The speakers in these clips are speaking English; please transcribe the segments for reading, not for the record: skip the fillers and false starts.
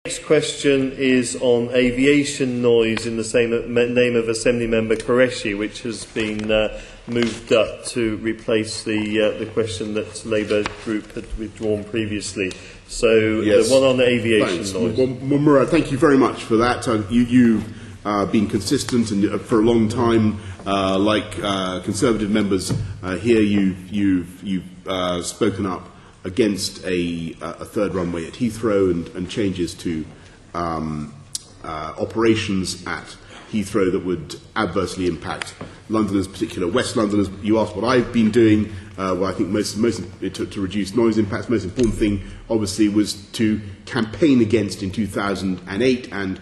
Next question is on aviation noise in the same name of Assembly Member Qureshi, which has been moved up to replace the question that Labour Group had withdrawn previously. So yes. The one on the aviation Thanks. noise. Well, Murad, thank you very much for that. You've been consistent and for a long time, like Conservative members here, you've spoken up against a third runway at Heathrow and changes to operations at Heathrow that would adversely impact Londoners, particularly West Londoners. You asked what I've been doing. Well, I think to reduce noise impacts, most important thing, obviously, was to campaign against in 2008 and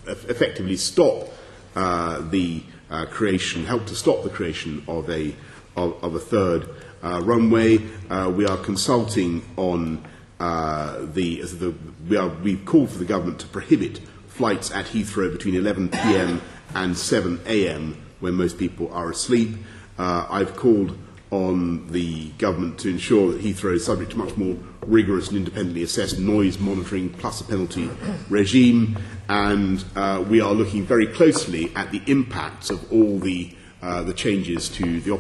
effectively stop help to stop the creation of a third runway. We are consulting on we've called for the government to prohibit flights at Heathrow between 11 p.m. and 7 a.m. when most people are asleep. I've called on the government to ensure that Heathrow is subject to much more rigorous and independently assessed noise monitoring plus a penalty regime, and we are looking very closely at the impacts of all the changes to the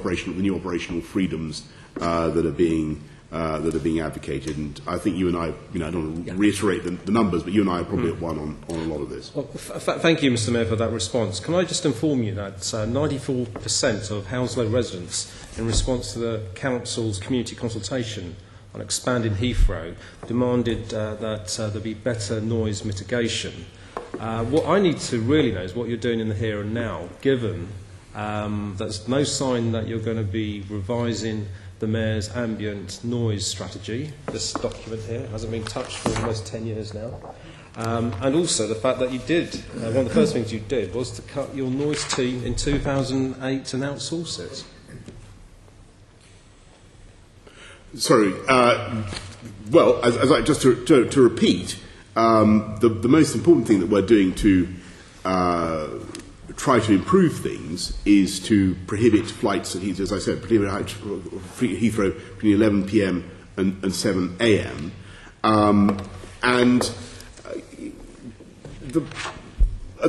new operational freedoms that are being advocated. And I think you and I don't want to reiterate the numbers, but you and I are probably at one on a lot of this. Well, thank you, Mr. Mayor, for that response. Can I just inform you that 94% of Hounslow residents, in response to the Council's community consultation on expanding Heathrow, demanded that there be better noise mitigation. What I need to really know is what you're doing in the here and now, given there's no sign that you're going to be revising the Mayor's ambient noise strategy. This document here hasn't been touched for almost 10 years now. And also the fact that you did, one of the first things you did was to cut your noise team in 2008 and outsource it. Sorry. Well, just to repeat, the most important thing that we're doing to try to improve things is to prohibit flights at Heathrow, as I said, prohibit Heathrow between 11 p.m. and 7 a.m. At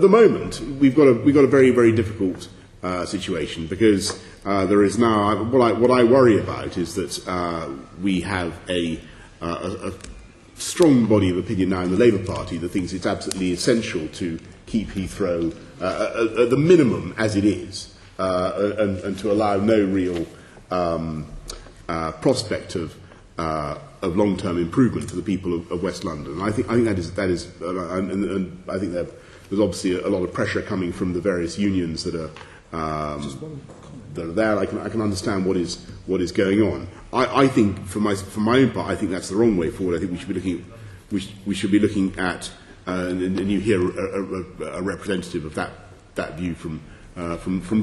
the moment, we've got a very, very difficult situation because there is now what I worry about is that we have a strong body of opinion now in the Labour Party that thinks it's absolutely essential to keep Heathrow at the minimum as it is, and to allow no real prospect of long-term improvement for the people of West London. And I think that is, and I think there's obviously a lot of pressure coming from the various unions that are there. I can understand what is going on. I think, for my own part, I think that's the wrong way forward. I think we should be looking at. And you hear a representative of that view from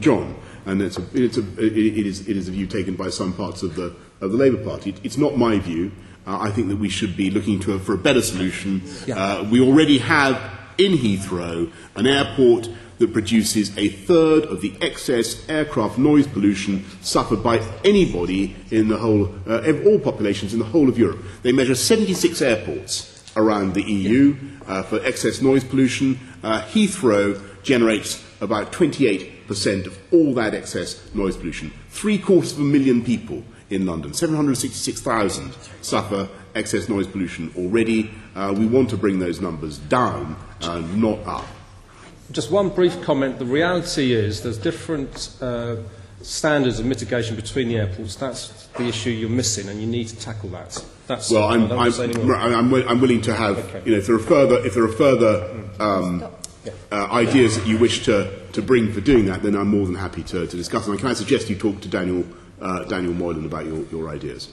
John, and it is a view taken by some parts of the Labour Party. It's not my view. I think that we should be looking for a better solution. Yeah. We already have in Heathrow an airport that produces a third of the excess aircraft noise pollution suffered by anybody in the whole, all populations in the whole of Europe. They measure 76 airports around the EU for excess noise pollution. Heathrow generates about 28% of all that excess noise pollution. 750,000 people in London, 766,000 suffer excess noise pollution already. We want to bring those numbers down, not up. Just one brief comment. The reality is there's different standards of mitigation between the airports. That's the issue you're missing, and you need to tackle that. That's well, I'm willing to have, okay. If there are further ideas that you wish to bring for doing that, then I'm more than happy to discuss them. And can I suggest you talk to Daniel Moylan about your ideas?